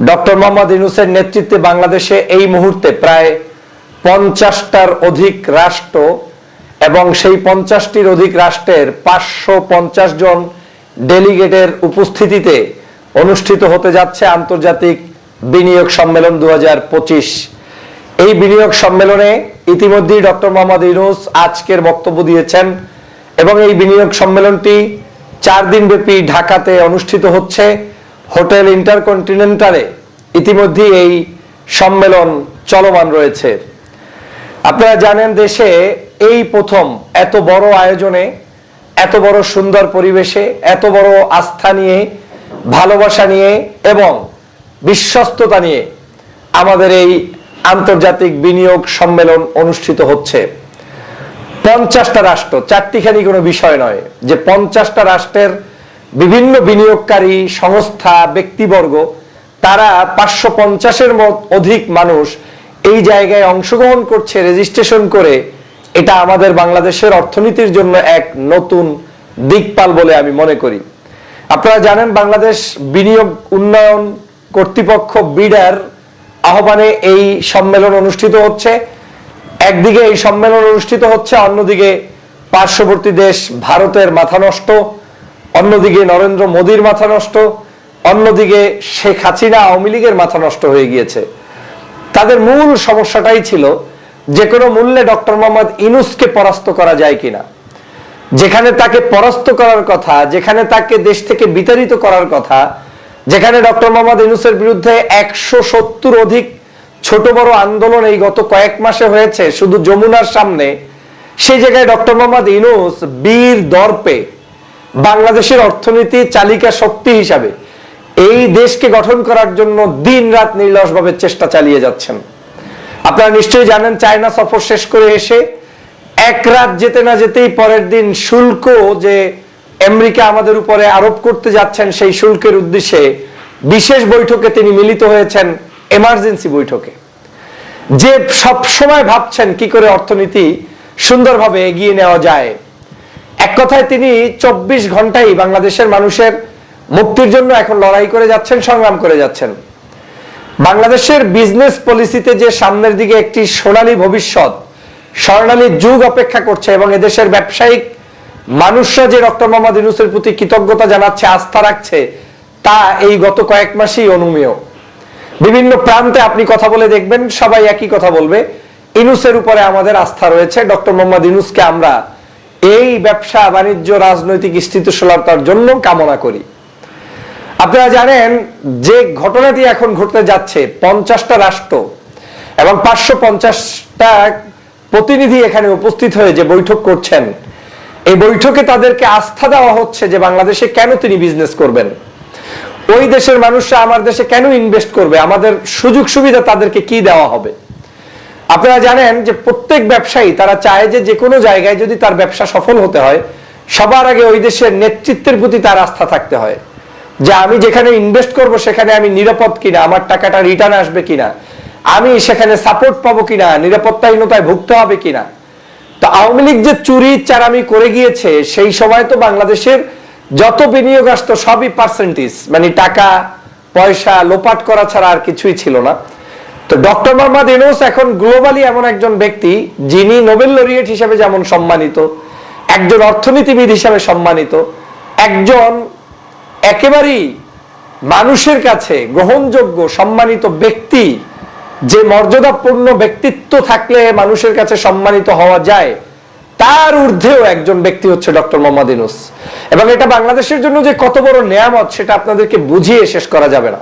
Doctor Mohammad ইউনূসের নেতৃত্বে বাংলাদেশে এই মুহূর্তে প্রায় 50টার অধিক রাষ্ট্র এবং সেই 50টির অধিক রাষ্ট্রের 550 জন ডেলিগেটের উপস্থিতিতে অনুষ্ঠিত হতে যাচ্ছে আন্তর্জাতিক বিনিয়োগ সম্মেলন 2025। এই বিনিয়োগ সম্মেলনে ইতিমধ্যেই ডক্টর মোহাম্মদ ইউনূস আজকের বক্তব্য দিয়েছেন এবং এই বিনিয়োগ সম্মেলনটি 4 দিন ব্যাপী ঢাকাতে অনুষ্ঠিত হচ্ছে। হোটেল ইন্টারকন্টিনেন্টালে ইতিমধ্যেই এই সম্মেলন চলমান রয়েছে। আপনারা জানেন দেশে এই প্রথম এত বড় আয়োজনে, এত বড় সুন্দর পরিবেশে, এত বড় আস্থা নিয়ে, ভালোবাসা নিয়ে এবং বিশ্বস্ততা নিয়ে আমাদের এই আন্তর্জাতিক বিনিয়োগ সম্মেলন অনুষ্ঠিত হচ্ছে। 50টা রাষ্ট্র, চারটিখানি কোনো বিষয় নয়, যে 50টা রাষ্ট্রের বিভিন্ন বিনিয়োগকারী সংস্থা, ব্যক্তিবর্গ, তারা 550-এর অধিক মানুষ এই জায়গায় অংশগ্রহণ করছে রেজিস্ট্রেশন করে। এটা আমাদের বাংলাদেশের অর্থনীতির জন্য এক নতুন দিকপাল বলে আমি মনে করি। আপনারা জানেন বাংলাদেশ বিনিয়োগ উন্নয়ন কর্তৃপক্ষ বিডার আহ্বানে এই সম্মেলন অনুষ্ঠিত হচ্ছে। একদিকে এই সম্মেলন অনুষ্ঠিত হচ্ছে, অন্যদিকে পার্শ্ববর্তী দেশ ভারতের মাথা নষ্ট, অন্যদিকে নরেন্দ্র মোদীর মাথা নষ্ট, অন্যদিকে শেখ হাসিনা আওয়ামী লীগের মাথা নষ্ট হয়ে গিয়েছে। তাদের মূল সমস্যাটাই ছিল যে কোনো মূল্যে ডক্টর মোহাম্মদ ইউনূসকে পরাস্ত করা যায় কিনা। যেখানে তাকে পরাস্ত করার কথা, যেখানে তাকে দেশ থেকে বিতাড়িত করার কথা, যেখানে ডক্টর মোহাম্মদ ইউনূসের বিরুদ্ধে 170 অধিক ছোট বড় আন্দোলন এই গত কয়েক মাসে হয়েছে শুধু যমুনার সামনে, সেই জায়গায় ডক্টর মোহাম্মদ ইউনূস বীর দর্পে বাংলাদেশের অর্থনীতি চালিকা শক্তি হিসাবে এই দেশকে গঠন করার জন্য দিন রাত নির্লসভাবে চেষ্টা চালিয়ে যাচ্ছেন। আপনারা নিশ্চয়ই জানেন চায়না সফর শেষ করে এসে এক রাত যেতে না যেতেই পরের দিন শুল্ক যে আমেরিকা আমাদের উপরে আরোপ করতে যাচ্ছেন, সেই শুল্কের উদ্দেশ্যে বিশেষ বৈঠকে তিনি মিলিত হয়েছেন, এমার্জেন্সি বৈঠকে, যে সব সময় ভাবছেন কি করে অর্থনীতি সুন্দরভাবে এগিয়ে নেওয়া যায়। এক কথায় তিনি 24 ঘন্টাই বাংলাদেশের মানুষের মুক্তির জন্য এখন লড়াই করে যাচ্ছেন, সংগ্রাম করে যাচ্ছেন। বাংলাদেশের বিজনেস পলিসিতে যে সামনের দিকে একটি সোনালী ভবিষ্যৎ, স্বর্ণালী যুগ অপেক্ষা করছে এবং এদেশের ব্যবসায়িক মানুষরা যে ডক্টর মোহাম্মদ ইউনূসের প্রতি কৃতজ্ঞতা জানাচ্ছে, আস্থা রাখছে, তা এই গত কয়েক মাসেই অনুমেয়। বিভিন্ন প্রান্তে আপনি কথা বলে দেখবেন, সবাই একই কথা বলবে, ইউনূসের উপরে আমাদের আস্থা রয়েছে, ডক্টর মোহাম্মদ ইউনূসকে আমরা এই ব্যবসা বাণিজ্য রাজনৈতিক স্থিতিশীলতার জন্য কামনা করি। আপনারা জানেন যে ঘটনাটি এখন ঘটতে যাচ্ছে, 50টা রাষ্ট্র এবং 550টা প্রতিনিধি এখানে উপস্থিত হয়ে যে বৈঠক করছেন, এই বৈঠকে তাদেরকে আস্থা দেওয়া হচ্ছে যে বাংলাদেশে কেন তিনি বিজনেস করবেন, ওই দেশের মানুষরা আমার দেশে কেন ইনভেস্ট করবে, আমাদের সুযোগ সুবিধা তাদেরকে কি দেওয়া হবে। আপনারা জানেন যে প্রত্যেক ব্যবসায়ী তারা চায় যে কোনো জায়গায় যদি তার ব্যবসা সফল হতে হয়, সবার আগে ওই দেশের নেতৃত্বের প্রতি তার আস্থা থাকতে হয়, যে আমি যেখানে ইনভেস্ট করব সেখানে আমি নিরাপদ কিনা, আমার টাকাটা রিটার্ন আসবে কিনা, আমি সেখানে সাপোর্ট পাবো কিনা, নিরাপত্তাহীনতায় ভুগতে হবে কিনা। তো আওয়ামী লীগ যে চুরি চারামি করে গিয়েছে, সেই সময় তো বাংলাদেশের যত বিনিয়োগ আসতো সবই পার্সেন্টেজ, মানে টাকা পয়সা লোপাট করা ছাড়া আর কিছুই ছিল না। তো ডক্টর মোহাম্মদ ইউনূস এখন গ্লোবালি এমন একজন ব্যক্তি যিনি নোবেল লরিয়েট হিসেবে যেমন সম্মানিত, একজন অর্থনীতিবিদ হিসেবে সম্মানিত, একজন একেবারেই মানুষের কাছে গ্রহণযোগ্য সম্মানিত ব্যক্তি, যে মর্যাদাপূর্ণ ব্যক্তিত্ব থাকলে মানুষের কাছে সম্মানিত হওয়া যায়, তার ঊর্ধ্বেও একজন ব্যক্তি হচ্ছে ডক্টর মোহাম্মদ ইউনূস। এবং এটা বাংলাদেশের জন্য যে কত বড় নেয়ামত সেটা আপনাদেরকে বুঝিয়ে শেষ করা যাবে না।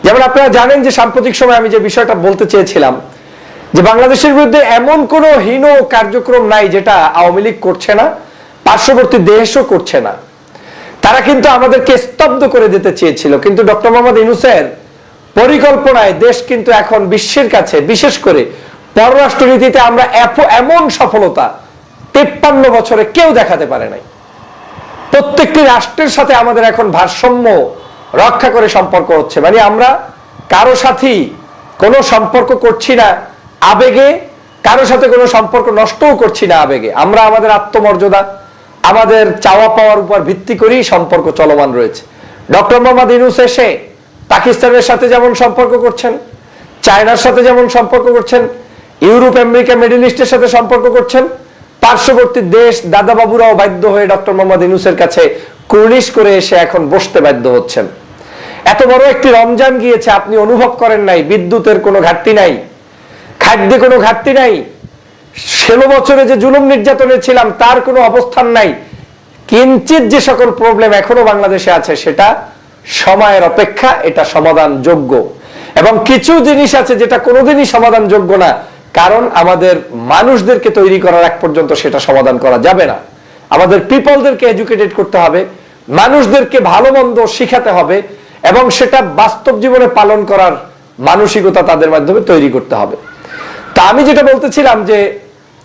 যেমন আপনারা জানেন যে সাম্প্রতিক সময় আমি যে বিষয়টা বলতে চেয়েছিলাম, যে বাংলাদেশের বিরুদ্ধে এমন কোনো হীন কার্যক্রম নাই যেটা আওয়ামী লীগ করছে না, পার্শ্ববর্তী দেশও করছে না। তারা কিন্তু আমাদেরকে স্তব্ধ করে দিতে চেয়েছিল, কিন্তু ডক্টর মোহাম্মদ ইউনূসের পরিকল্পনায় দেশ কিন্তু এখন বিশ্বের কাছে, বিশেষ করে পররাষ্ট্রনীতিতে আমরা এমন সফলতা 53 বছরে কেউ দেখাতে পারে নাই। প্রত্যেকটি রাষ্ট্রের সাথে আমাদের এখন ভারসাম্য রক্ষা করে সম্পর্ক হচ্ছে, মানে আমরা কারো সাথেই কোনো সম্পর্ক করছি না আবেগে, কারো সাথে কোনো সম্পর্ক নষ্টও করছি না আবেগে। আমরা আমাদের আত্মমর্যাদা, আমাদের চাওয়া পাওয়ার উপর ভিত্তি করেই সম্পর্ক চলমান রয়েছে। ডক্টর মোহাম্মদ ইউনূস এসে পাকিস্তানের সাথে যেমন সম্পর্ক করছেন, চায়নার সাথে যেমন সম্পর্ক করছেন, ইউরোপ, আমেরিকা, মিডল ইস্টের সাথে সম্পর্ক করছেন, পার্শ্ববর্তী দেশ দাদা বাবুরাও বাধ্য হয়ে ডক্টর মোহাম্মদ ইউনূসের কাছে কুর্নিশ করে এসে এখন বসতে বাধ্য হচ্ছেন। এত বড় একটি রমজান গিয়েছে, আপনি অনুভব করেন নাই বিদ্যুতের কোনো ঘাটতি নাই, খাদ্যে কোনো ঘাটতি নাই, 16 বছরে যে জুলুম নির্যাতনে ছিলাম তার কোনো অবস্থান নাই। কিঞ্চিত যে সকল প্রবলেম এখনো বাংলাদেশে আছে সেটা সময়ের অপেক্ষা, এটা সমাধানযোগ্য। এবং কিছু জিনিস আছে যেটা কোনোদিনই সমাধানযোগ্য না, কারণ আমাদের মানুষদেরকে তৈরি করার এক পর্যন্ত সেটা সমাধান করা যাবে না। আমাদের পিপলদেরকে এডুকেটেড করতে হবে, মানুষদেরকে ভালো মন্দ শিখাতে হবে এবং সেটা বাস্তব জীবনে পালন করার মানসিকতা তাদের মাধ্যমে তৈরি করতে হবে। তা আমি যেটা বলতেছিলাম যে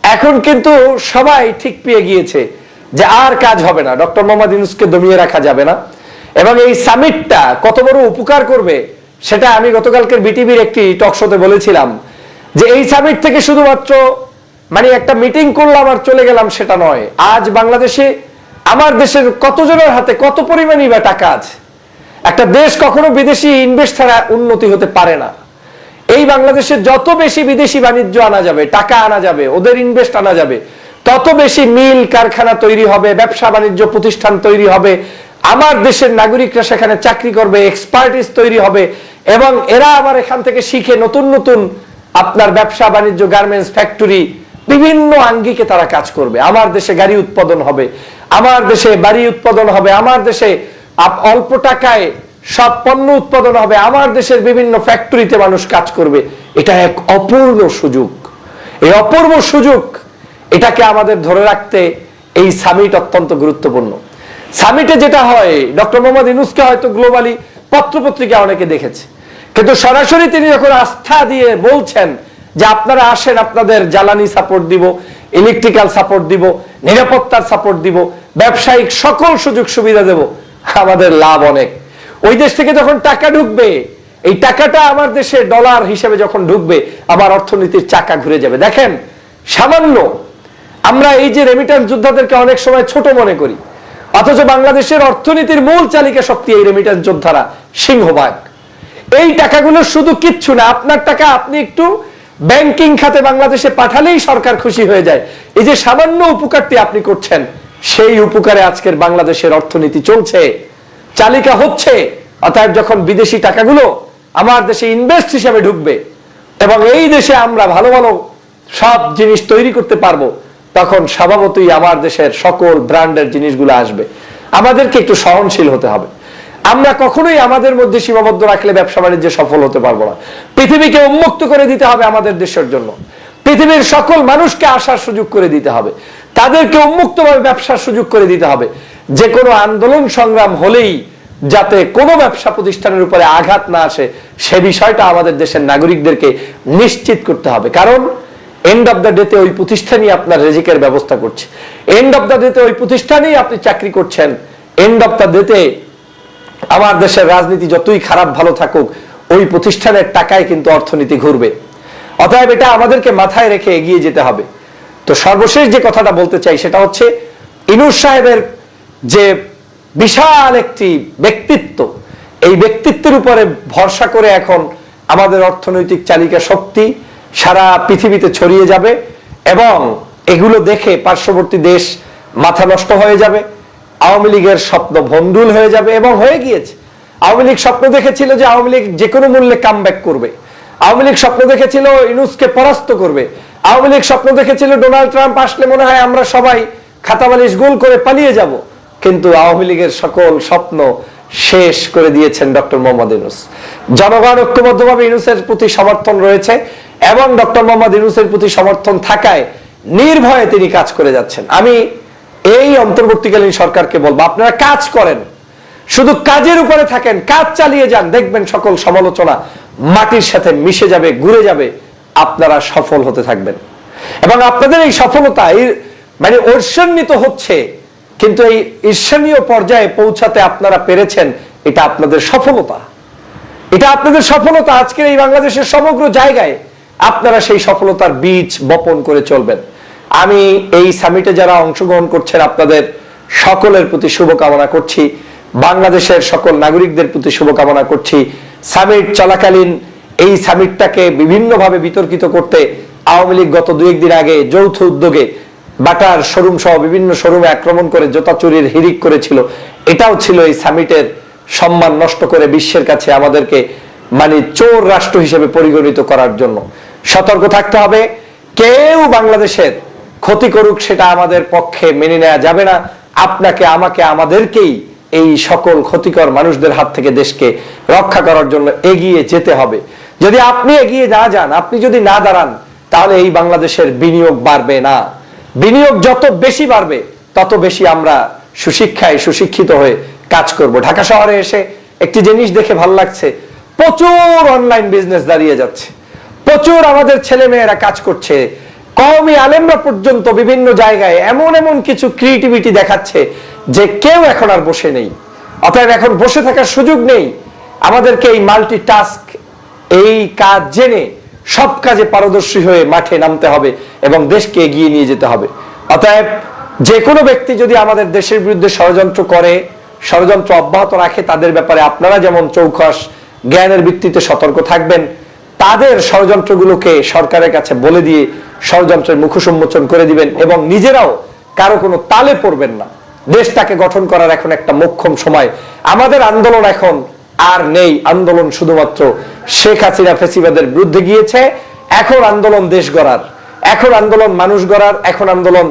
এখন কিন্তু সবাই ঠিক পেয়ে গিয়েছে যে আর কাজ হবে না, ডক্টর মোহাম্মদ ইউনূসকে দমিয়ে রাখা যাবে না। এবং এই সামিটটা কত বড় উপকার করবে সেটা আমি গতকালকের বিটিভির একটি টক শোতে বলেছিলাম যে এই সামিট থেকে শুধুমাত্র মানে একটা মিটিং করলাম আর চলে গেলাম সেটা নয়। আজ বাংলাদেশে আমার দেশের কতজনের হাতে কত পরিমাণই বা টাকা আছে। একটা দেশ কখনো বিদেশি ইনভেস্ট ছাড়া উন্নতি হতে পারে না। এই বাংলাদেশে যত বেশি বিদেশি বাণিজ্য আনা যাবে, টাকা আনা যাবে, ওদের ইনভেস্ট আনা যাবে, তত বেশি মিল কারখানা তৈরি হবে, ব্যবসা বাণিজ্য প্রতিষ্ঠান তৈরি হবে, আমার দেশের নাগরিকরা সেখানে চাকরি করবে, এক্সপার্টিস তৈরি হবে এবং এরা আবার এখান থেকে শিখে নতুন নতুন আপনার ব্যবসা বাণিজ্য, গার্মেন্টস, ফ্যাক্টরি, বিভিন্ন আঙ্গিকে তারা কাজ করবে। আমার দেশে গাড়ি উৎপাদন হবে, আমার দেশে বাড়ি উৎপাদন হবে, আমার দেশে অল্প টাকায় সব পণ্য উৎপাদন হবে, আমার দেশের বিভিন্ন ফ্যাক্টরিতে মানুষ কাজ করবে। এটা এক অপূর্ব সুযোগ। এই অপূর্ব সুযোগ এটাকে আমাদের ধরে রাখতে এই সামিট অত্যন্ত গুরুত্বপূর্ণ। সামিটে যেটা হয়, ডক্টর মোহাম্মদ ইউনূসকে হয়তো গ্লোবালি পত্রপত্রিকা অনেকে দেখেছে, কিন্তু সরাসরি তিনি যখন আস্থা দিয়ে বলছেন যে আপনারা আসেন, আপনাদের জ্বালানি সাপোর্ট দিব, ইলেকট্রিক্যাল সাপোর্ট দিব, নিরাপত্তার সাপোর্ট দিব, ব্যবসায়িক সকল সুযোগ সুবিধা দেব, আমাদের লাভ অনেক। ওই দেশ থেকে যখন টাকা ঢুকবে, এই টাকাটা আমার দেশে ডলার হিসেবে যখন ঢুকবে, আমার অর্থনীতির চাকা ঘুরে যাবে। দেখেন, সামান্য আমরা এই যে রেমিটেন্স যোদ্ধাদেরকে অনেক সময় ছোট মনে করি, অথচ বাংলাদেশের অর্থনীতির মূল চালিকা শক্তি এই রেমিটেন্স যোদ্ধারা, সিংহভাগ। এই টাকাগুলো শুধু কিচ্ছু না, আপনার টাকা আপনি একটু ব্যাংকিং খাতে বাংলাদেশে পাঠালেই সরকার খুশি হয়ে যায়। এই যে সামান্য উপকারটি আপনি করছেন, সেই উপকারে আজকের বাংলাদেশের অর্থনীতি চলছে, চালিকা হচ্ছে। অতএব যখন বিদেশি টাকাগুলো আমার দেশে ইনভেস্ট হিসেবে ঢুকবে এবং এই দেশে আমরা ভালো ভালো সব জিনিস তৈরি করতে পারবো, তখন স্বভাবতই আমার দেশের সকল ব্র্যান্ডের জিনিসগুলো আসবে। আমাদেরকে একটু সহনশীল হতে হবে। আমরা কখনোই আমাদের মধ্যে সীমাবদ্ধ রাখলে ব্যবসা বাণিজ্যে সফল হতে পারবো না। পৃথিবীকে উন্মুক্ত করে দিতে হবে আমাদের দেশের জন্য, পৃথিবীর সকল মানুষকে আসার সুযোগ করে দিতে হবে, তাদেরকে উন্মুক্তভাবে ব্যবসার সুযোগ করে দিতে হবে। যে কোনো আন্দোলন সংগ্রাম হলেই যাতে কোনো ব্যবসা প্রতিষ্ঠানের উপরে আঘাত না আসে, সে বিষয়টা আমাদের দেশের নাগরিকদেরকে নিশ্চিত করতে হবে। কারণ এন্ড অফ দ্য ডেতে ওই প্রতিষ্ঠানই আপনার রেজিকের ব্যবস্থা করছে, এন্ড অফ দ্য ডেতে ওই প্রতিষ্ঠানেই আপনি চাকরি করছেন, এন্ড অফ দ্য ডেতে আমার দেশের রাজনীতি যতই খারাপ ভালো থাকুক, ওই প্রতিষ্ঠানের টাকায় কিন্তু অর্থনীতি ঘুরবে। অতএব এটা আমাদেরকে মাথায় রেখে এগিয়ে যেতে হবে। তো সর্বশেষ যে কথাটা বলতে চাই সেটা হচ্ছে, ইউনূস সাহেবের যে বিশাল একটি ব্যক্তিত্ব, এই ব্যক্তিত্বের উপরে ভরসা করে এখন আমাদের অর্থনৈতিক চালিকা শক্তি সারা পৃথিবীতে ছড়িয়ে যাবে এবং এগুলো দেখে পার্শ্ববর্তী দেশ মাথা নষ্ট হয়ে যাবে। আওয়ামী লীগের স্বপ্ন ভণ্ডুল হয়ে যাবে এবং হয়ে গিয়েছে। আওয়ামী লীগ স্বপ্ন দেখেছিল যে আওয়ামী লীগ যে কোনো মূল্যে কামব্যাক করবে, আওয়ামী লীগ স্বপ্ন দেখেছিল ইউনূসকে পরাস্ত করবে, আওয়ামী লীগ স্বপ্ন দেখেছিল ডোনাল্ড ট্রাম্প আসলে মনে হয় আমরা সবাই খাতাবালিশ গোল করে পালিয়ে যাব। কিন্তু আওয়ামী লীগের সকল স্বপ্ন শেষ করে দিয়েছেন ডক্টর মোহাম্মদ ইউনূস। জনগণ ঐক্যবদ্ধভাবে ইউনূসের প্রতি সমর্থন রয়েছে এবং ডক্টর মোহাম্মদ ইউনূসের প্রতি সমর্থন থাকায় নির্ভয়ে তিনি কাজ করে যাচ্ছেন। আমি এই অন্তর্বর্তীকালীন সরকারকে বলবো, আপনারা কাজ করেন, শুধু কাজের উপরে থাকেন, কাজ চালিয়ে যান, দেখবেন সকল সমালোচনা মাটির সাথে মিশে যাবে, ঘুরে যাবে, আপনারা সফল হতে থাকবেন। এবং আপনাদের এই সফলতা মানে ঈর্ষান্বিত হচ্ছে, কিন্তু এই ঈর্ষণীয় পর্যায়ে পৌঁছাতে আপনারা পেরেছেন, এটা আপনাদের সফলতা, এটা আপনাদের সফলতা। আজকের এই বাংলাদেশের সমগ্র জায়গায় আপনারা সেই সফলতার বীজ বপন করে চলবেন। আমি এই সামিটে যারা অংশগ্রহণ করছেন আপনাদের সকলের প্রতি শুভকামনা করছি, বাংলাদেশের সকল নাগরিকদের প্রতি শুভকামনা করছি। সামিট চলাকালীন এই সামিটটাকে বিভিন্নভাবে বিতর্কিত করতে আওয়ামী লীগ গত 2-1 দিন আগে যৌথ উদ্যোগে বাটার শোরুম সহ বিভিন্ন শোরুমে আক্রমণ করে জুতা চুরির হিড়িক করেছিল। এটাও ছিল এই সামিটের সম্মান নষ্ট করে বিশ্বের কাছে আমাদেরকে মানে চোর রাষ্ট্র হিসেবে পরিগণিত করার জন্য। সতর্ক থাকতে হবে, কেউ বাংলাদেশের ক্ষতি করুক সেটা আমাদের পক্ষে মেনে নেওয়া যাবে না। আপনাকে, আমাকে, আমাদেরকেই এই সকল ক্ষতিকর মানুষদের হাত থেকে দেশকে রক্ষা করার জন্য এগিয়ে যেতে হবে। যদি আপনি এগিয়ে না যান, আপনি যদি না দাঁড়ান, তাহলে এই বাংলাদেশের বিনিয়োগ বাড়বে না। বিনিয়োগ যত বেশি বাড়বে তত বেশি আমরা সুশিক্ষায় সুশিক্ষিত হয়ে কাজ করব। ঢাকা শহরে এসে একটি জিনিস দেখে ভালো লাগছে, প্রচুর অনলাইন বিজনেস দাঁড়িয়ে যাচ্ছে, প্রচুর আমাদের ছেলে মেয়েরা কাজ করছে, কওমি আলেমরা পর্যন্ত বিভিন্ন জায়গায় এমন এমন কিছু ক্রিয়েটিভিটি দেখাচ্ছে যে কেউ এখন আর বসে নেই। অতএব এখন বসে থাকার সুযোগ নেই, আমাদেরকে এই মাল্টিটাস্ক, এই কাজ জেনে সব কাজে পারদর্শী হয়ে মাঠে নামতে হবে এবং দেশকে এগিয়ে নিয়ে যেতে হবে। অতএব যে কোনো ব্যক্তি যদি আমাদের দেশের বিরুদ্ধে ষড়যন্ত্র করে, ষড়যন্ত্র অব্যাহত রাখে, তাদের ব্যাপারে আপনারা যেমন চৌকস জ্ঞানের ভিত্তিতে সতর্ক থাকবেন, তাদের ষড়যন্ত্রগুলোকে সরকারের কাছে বলে দিয়ে ষড়যন্ত্রের মুখোশ উন্মোচন করে দিবেন এবং নিজেরাও কারো কোনো তালে পড়বেন না। দেশটাকে গঠন করার এখন একটা মোক্ষম সময়। আমাদের আন্দোলন এখন আর নেই, আন্দোলন শুধুমাত্র শেখ হাসিনা ফ্যাসিবাদের বিরুদ্ধে গিয়েছে। এখন আন্দোলন দেশ গড়ার, এখন আন্দোলন মানুষ গড়ার, এখন আন্দোলন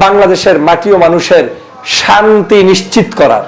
বাংলাদেশের মাটি ও মানুষের শান্তি নিশ্চিত করার।